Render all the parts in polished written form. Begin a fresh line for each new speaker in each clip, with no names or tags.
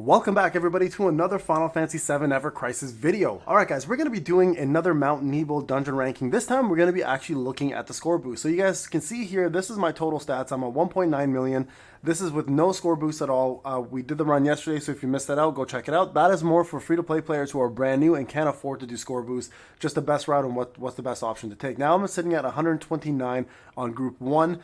Welcome back everybody to another Final Fantasy VII Evercrisis video. Alright guys, we're going to be doing another Mount Nibel dungeon ranking. This time we're going to be actually looking at the score boost. So you guys can see here, this is my total stats. I'm at 1.9 million. This is with no score boost at all. We did the run yesterday, so if you missed that out, go check it out. That is more for free-to-play players who are brand new and can't afford to do score boost. Just the best route and what's the best option to take. Now I'm sitting at 129 on Group 1.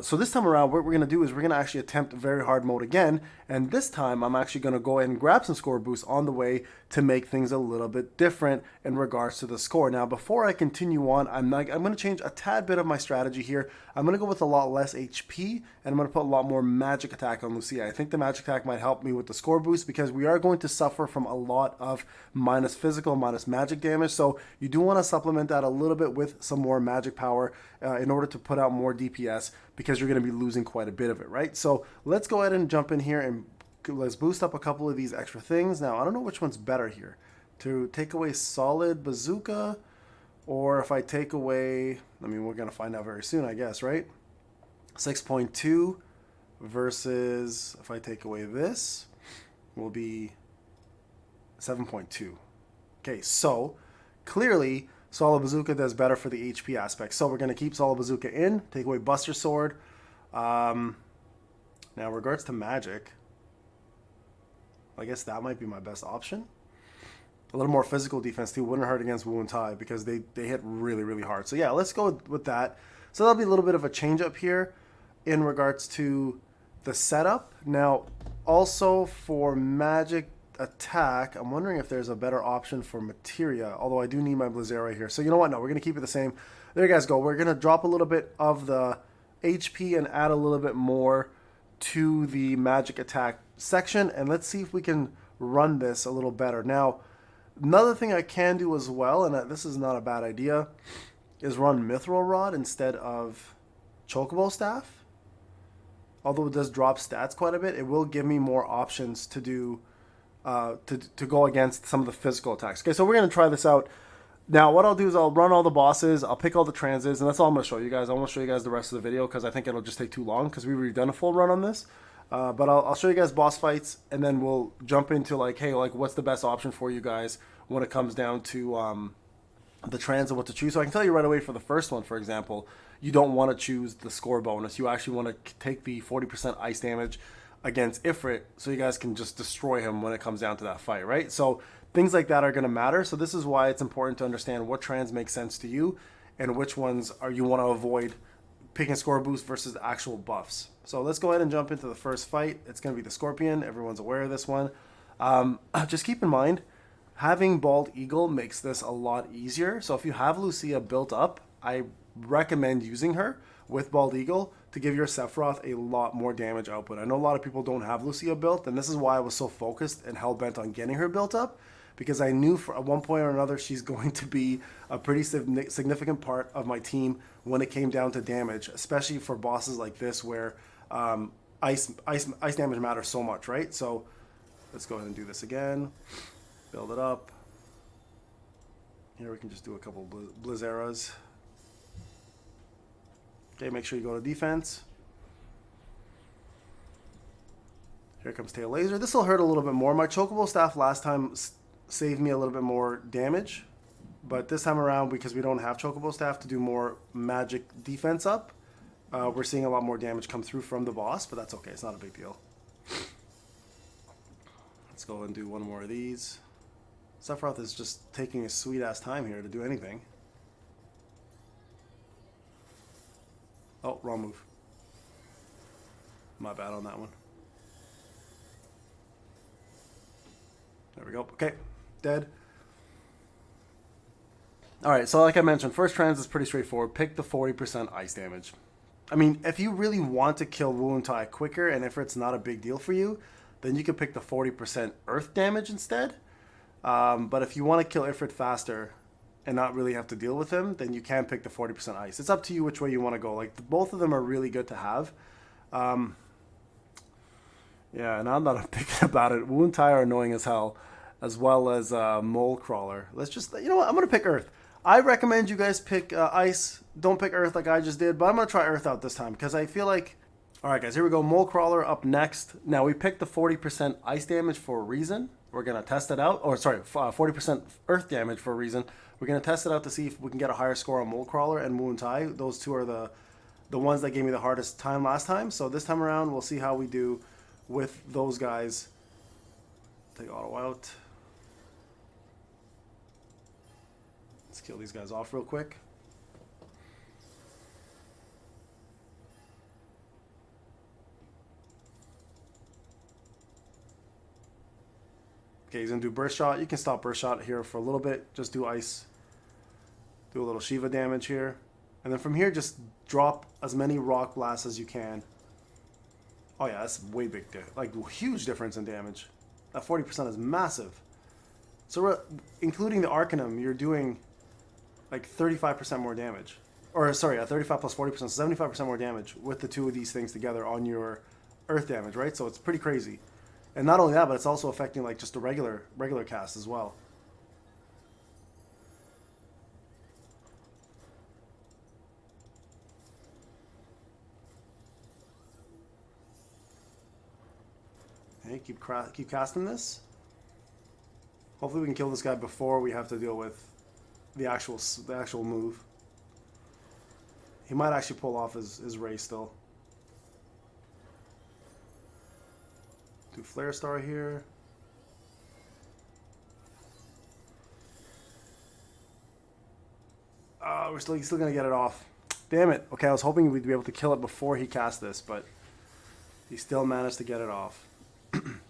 So this time around, what we're going to do is we're going to actually attempt very hard mode again. And this time, I'm actually going to go ahead and grab some score boosts on the way to make things a little bit different in regards to the score. Now, before I continue on, I'm going to change a tad bit of my strategy here. I'm going to go with a lot less HP, and I'm going to put a lot more magic attack on Lucia. I think the magic attack might help me with the score boost because we are going to suffer from a lot of minus physical, minus magic damage. So you do want to supplement that a little bit with some more magic power in order to put out more DPS, because you're going to be losing quite a bit of it, right? So let's go ahead and jump in here and let's boost up a couple of these extra things. Now, I don't know which one's better here. To take away solid bazooka, or if I take away, I mean, we're going to find out very soon, I guess, right? 6.2 versus, if I take away this, will be 7.2. Okay, so clearly Solid Bazooka does better for the HP aspect. So we're going to keep Solid Bazooka in, take away Buster Sword. Now, in regards to magic, I guess that might be my best option. A little more physical defense too wouldn't hurt against Wu and Tai because they hit really, really hard. So yeah, let's go with that. So that'll be a little bit of a change up here in regards to the setup. Now, also for magic attack, I'm wondering if there's a better option for materia, although I do need my Blizzard right here. So you know what? No, we're going to keep it the same. There you guys go. We're going to drop a little bit of the HP and add a little bit more to the magic attack section, and let's see if we can run this a little better. Now, another thing I can do as well, and this is not a bad idea, is run Mithril Rod instead of Chocobo Staff. Although it does drop stats quite a bit, it will give me more options to do to go against some of the physical attacks. Okay, so we're going to try this out. Now, what I'll do is I'll run all the bosses, I'll pick all the transits, and that's all I'm going to show you guys. I won't show you guys the rest of the video because I think it'll just take too long because we've already done a full run on this. But I'll show you guys boss fights, and then we'll jump into like, hey, like what's the best option for you guys when it comes down to the trans and what to choose. So I can tell you right away for the first one, for example, you don't want to choose the score bonus. You actually want to take the 40% ice damage against Ifrit, so you guys can just destroy him when it comes down to that fight, right? So things like that are going to matter. So this is why it's important to understand what trans makes sense to you and which ones are you want to avoid picking score boost versus actual buffs. So let's go ahead and jump into the first fight. It's going to be the Scorpion. Everyone's aware of this one. Just keep in mind, having Bald Eagle makes this a lot easier. So if you have Lucia built up, I recommend using her with Bald Eagle to give your Sephiroth a lot more damage output. I know a lot of people don't have Lucia built, and this is why I was so focused and hell-bent on getting her built up, because I knew at one point or another she's going to be a pretty significant part of my team when it came down to damage, especially for bosses like this where ice damage matters so much, right? So let's go ahead and do this again. Build it up. Here we can just do a couple Blizzeras. Okay, make sure you go to defense. Here comes Tail Laser. This will hurt a little bit more. My Chocobo Staff last time saved me a little bit more damage, but this time around, because we don't have Chocobo Staff to do more magic defense up, we're seeing a lot more damage come through from the boss, but that's okay. It's not a big deal. Let's go and do one more of these. Sephiroth is just taking his sweet-ass time here to do anything. Oh, wrong move. My bad on that one. There we go. Okay, dead. Alright, so like I mentioned, first trans is pretty straightforward. Pick the 40% ice damage. I mean, if you really want to kill Wu and Tai quicker, and if it's not a big deal for you, then you can pick the 40% earth damage instead. But if you want to kill Ifrit faster and not really have to deal with him, then you can pick the 40% ice. It's up to you which way you want to go. Like, both of them are really good to have. Yeah, now that I'm thinking about it, Wu and Tai are annoying as hell, as well as Mole Crawler. Let's just, you know what, I'm going to pick Earth. I recommend you guys pick Ice. Don't pick Earth like I just did, but I'm going to try Earth out this time, because I feel like Alright guys, here we go. Mole Crawler up next. Now we picked the 40% ice damage for a reason. We're going to test it out. Or sorry, 40% earth damage for a reason. We're going to test it out to see if we can get a higher score on Mole Crawler and Wu Tai. Those two are the ones that gave me the hardest time last time. So this time around, we'll see how we do with those guys. Take auto out. Let's kill these guys off real quick. Okay, he's going to do burst shot. You can stop burst shot here for a little bit. Just do ice. Do a little Shiva damage here. And then from here, just drop as many rock blasts as you can. Oh yeah, that's way big. Like, huge difference in damage. That 40% is massive. So including the Arcanum, you're doing like 35% more damage. Or sorry, 35 plus 40%, 75% more damage with the two of these things together on your earth damage, right? So it's pretty crazy. And not only that, but it's also affecting like just a regular cast as well. Okay, keep casting this. Hopefully we can kill this guy before we have to deal with the actual move. He might actually pull off his race still. Do Flare Star here. He's still gonna get it off. Damn it. Okay, I was hoping we'd be able to kill it before he cast this, but he still managed to get it off.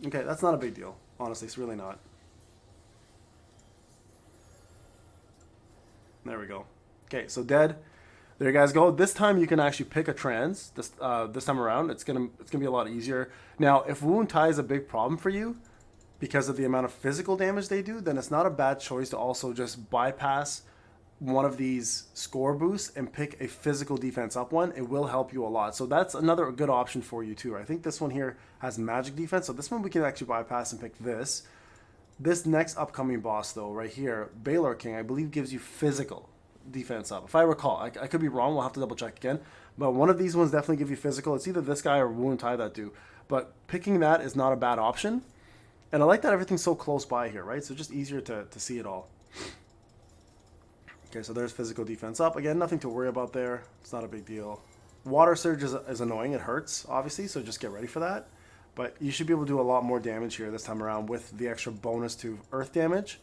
Okay, that's not a big deal. Honestly, it's really not. There we go. Okay, so dead. There you guys go. This time you can actually pick a trans. This time around, it's gonna be a lot easier. Now, if Wu Tai is a big problem for you because of the amount of physical damage they do, then it's not a bad choice to also just bypass one of these score boosts and pick a physical defense up one. It will help you a lot. So that's another good option for you too. I think this one here has magic defense, so this one we can actually bypass and pick this. This next upcoming boss though, right here, Baylor King, I believe gives you physical defense up. If I recall, I could be wrong. We'll have to double check again. But one of these ones definitely give you physical. It's either this guy or Wu Tai that do. But picking that is not a bad option. And I like that everything's so close by here, right? So just easier to see it all. Okay, so there's physical defense up. Again, nothing to worry about there. It's not a big deal. Water Surge is annoying. It hurts, obviously, so just get ready for that. But you should be able to do a lot more damage here this time around with the extra bonus to earth damage.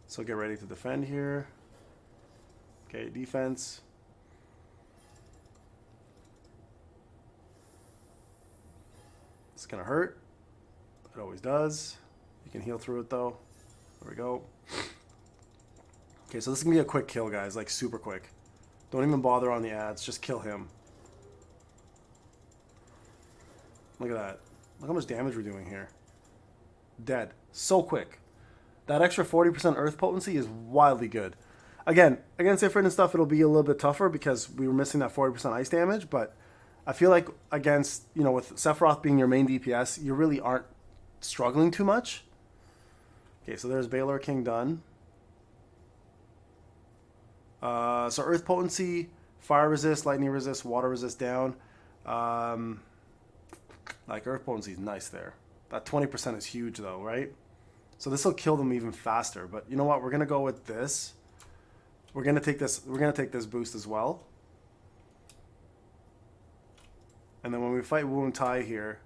So get ready to defend here. Okay, defense. It's going to hurt. It always does. You can heal through it, though. There we go. Okay, so this is going to be a quick kill, guys. Like, super quick. Don't even bother on the ads. Just kill him. Look at that. Look how much damage we're doing here. Dead. So quick. That extra 40% earth potency is wildly good. Again, against Ifrit and stuff, it'll be a little bit tougher because we were missing that 40% ice damage, but I feel like against, you know, with Sephiroth being your main DPS, you really aren't struggling too much. Okay, so there's Baylor King done. So earth potency, fire resist, lightning resist, water resist down. Like earth potency is nice there. That 20% is huge though, right? So this will kill them even faster. But you know what? We're gonna go with this. We're gonna take this. We're gonna take this boost as well. And then when we fight Wu Tai here,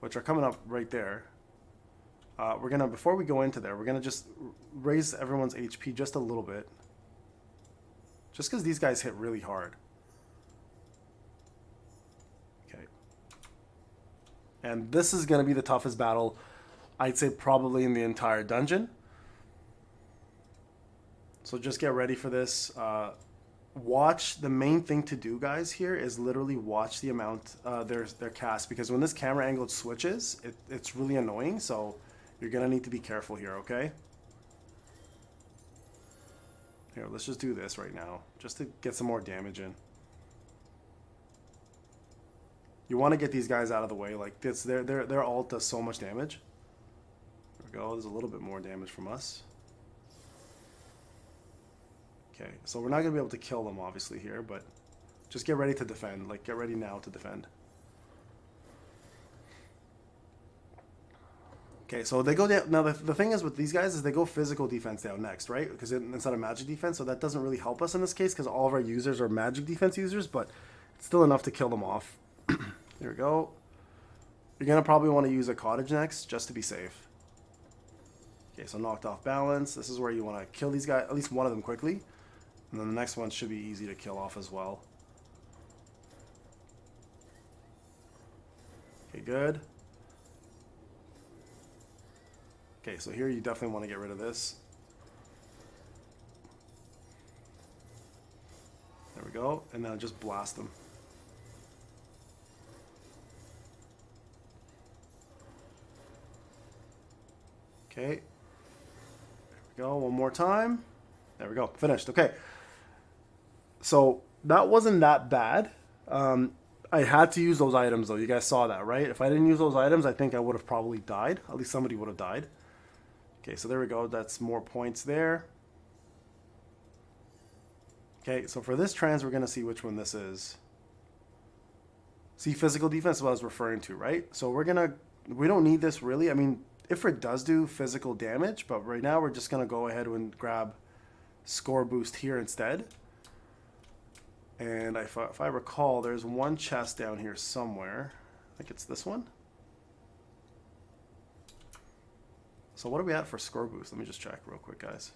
which are coming up right there, we're gonna, before we go into there, we're gonna just raise everyone's HP just a little bit. Just because these guys hit really hard. Okay. And this is going to be the toughest battle, I'd say probably in the entire dungeon. So just get ready for this. Watch, the main thing to do, guys, here is literally watch the amount their cast. Because when this camera angle switches, it's really annoying. So you're going to need to be careful here, okay? Here, let's just do this right now, just to get some more damage in. You want to get these guys out of the way. Like this, their ult does so much damage. There we go. There's a little bit more damage from us. Okay, so we're not gonna be able to kill them obviously here, but Just get ready to defend. Like, get ready now to defend. Okay, so they go down. Now, the thing is with these guys is they go physical defense down next, right? Because instead of magic defense, so that doesn't really help us in this case because all of our users are magic defense users, but it's still enough to kill them off. There we go. You're going to probably want to use a cottage next just to be safe. Okay, so knocked off balance. This is where you want to kill these guys, at least one of them quickly. And then the next one should be easy to kill off as well. Okay, good. Okay, so here you definitely want to get rid of this. There we go. And then just blast them. Okay. There we go. One more time. There we go. Finished. Okay. So that wasn't that bad. I had to use those items though. You guys saw that, right? If I didn't use those items, I think I would have probably died. At least somebody would have died. Okay, so there we go. That's more points there. Okay, so for this trans, we're going to see which one this is. See, physical defense is what I was referring to, right? So we don't need this really. I mean, Ifrit does do physical damage, but right now we're just going to go ahead and grab score boost here instead. And if I recall, there's one chest down here somewhere. I think it's this one. So what are we at for score boost? Let me just check real quick, guys.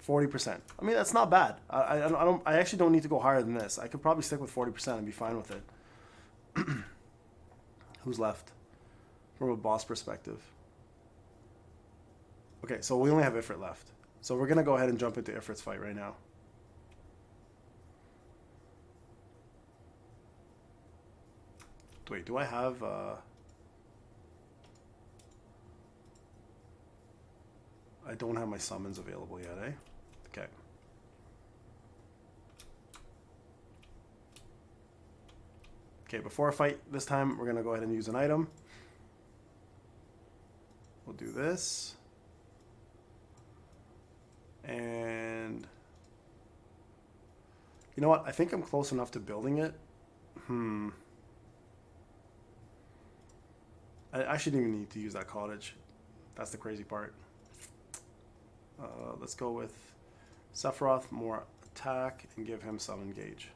40%. I mean, that's not bad. I actually don't need to go higher than this. I could probably stick with 40% and be fine with it. Who's left? From a boss perspective. Okay, so we only have Ifrit left. So we're going to go ahead and jump into Ifrit's fight right now. Wait, do I have... I don't have my summons available yet, eh? Okay. Okay, before I fight this time, we're going to go ahead and use an item. We'll do this. And... you know what? I think I'm close enough to building it. I actually didn't even need to use that cottage. That's the crazy part. Let's go with Sephiroth, more attack, and give him some engage.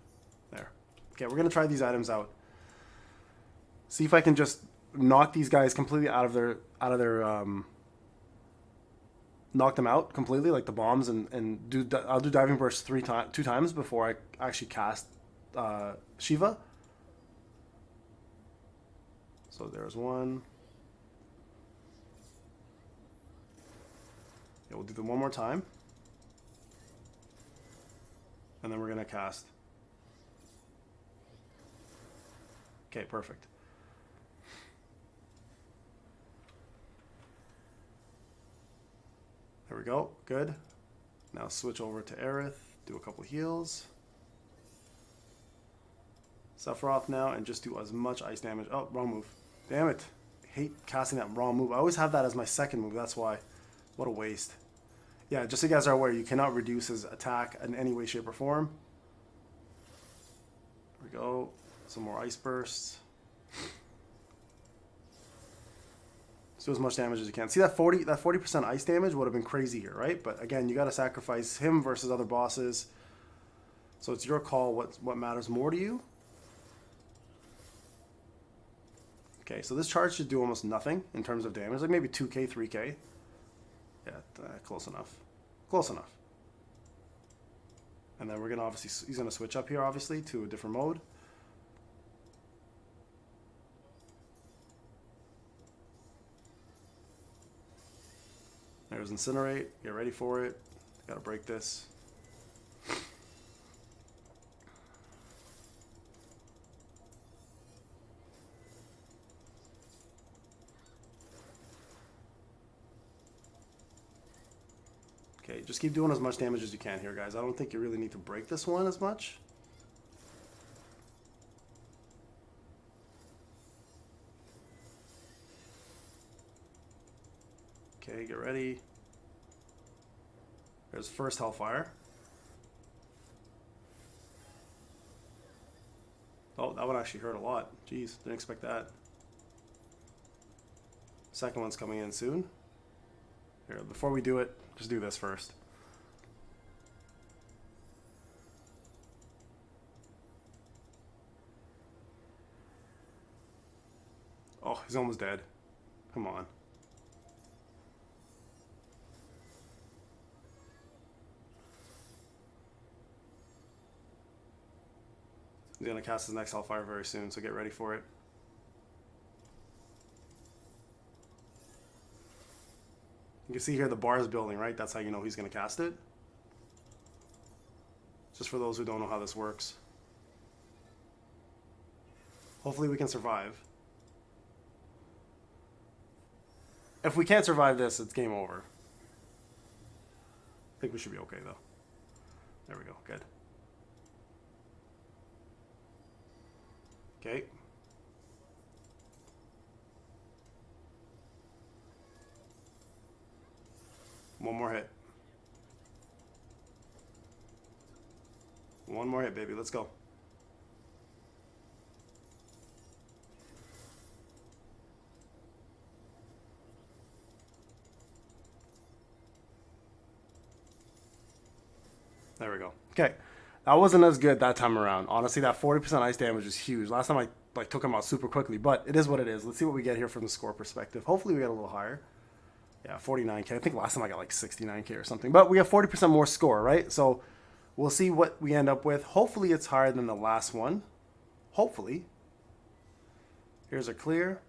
There. Okay, we're going to try these items out. See if I can just knock these guys completely out of their knock them out completely, like the bombs, and I'll do diving burst 2 times before I actually cast Shiva. So there's one. Yeah, we'll do them one more time. And then we're going to cast. Okay, perfect. There we go. Good. Now switch over to Aerith. Do a couple heals. Sephiroth now, and just do as much ice damage. Oh, wrong move. Damn it. I hate casting that wrong move. I always have that as my second move. That's why. What a waste. Yeah, just so you guys are aware, you cannot reduce his attack in any way, shape, or form. There we go. Some more ice bursts. Let's do as much damage as you can. See that 40% ice damage would have been crazy here, right? But again, you got to sacrifice him versus other bosses. So it's your call what matters more to you. Okay, so this charge should do almost nothing in terms of damage, like maybe 2k, 3k. Yeah, close enough. Close enough. And then we're going to obviously, he's going to switch up here, obviously, to a different mode. There's Incinerate. Get ready for it. Got to break this. Okay, just keep doing as much damage as you can here, guys. I don't think you really need to break this one as much. Okay, get ready. There's first Hellfire. Oh, that one actually hurt a lot. Jeez, didn't expect that. Second one's coming in soon. Here, before we do it, just do this first. Oh, he's almost dead. Come on. He's going to cast his next Hellfire very soon, so get ready for it. You can see here the bar is building, right? That's how you know he's going to cast it. Just for those who don't know how this works. Hopefully we can survive. If we can't survive this, it's game over. I think we should be okay, though. There we go. Good. Okay. One more hit. One more hit, baby. Let's go. There we go. Okay. That wasn't as good that time around. Honestly, that 40% ice damage is huge. Last time I took him out super quickly, but it is what it is. Let's see what we get here from the score perspective. Hopefully we get a little higher. Yeah, 49K. I think last time I got like 69K or something. But we have 40% more score, right? So we'll see what we end up with. Hopefully it's higher than the last one. Hopefully. Here's a clear.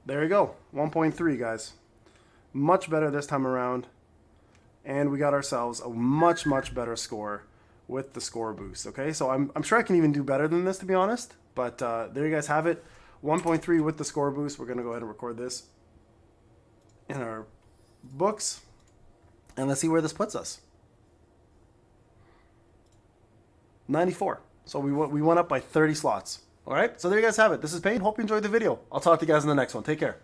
There you go. 1.3, guys. Much better this time around. And we got ourselves a much, much better score with the score boost, okay? So I'm sure I can even do better than this, to be honest. But there you guys have it. 1.3 with the score boost. We're going to go ahead and record this in our books. And let's see where this puts us. 94. So we went up by 30 slots. All right? So there you guys have it. This is Payne. Hope you enjoyed the video. I'll talk to you guys in the next one. Take care.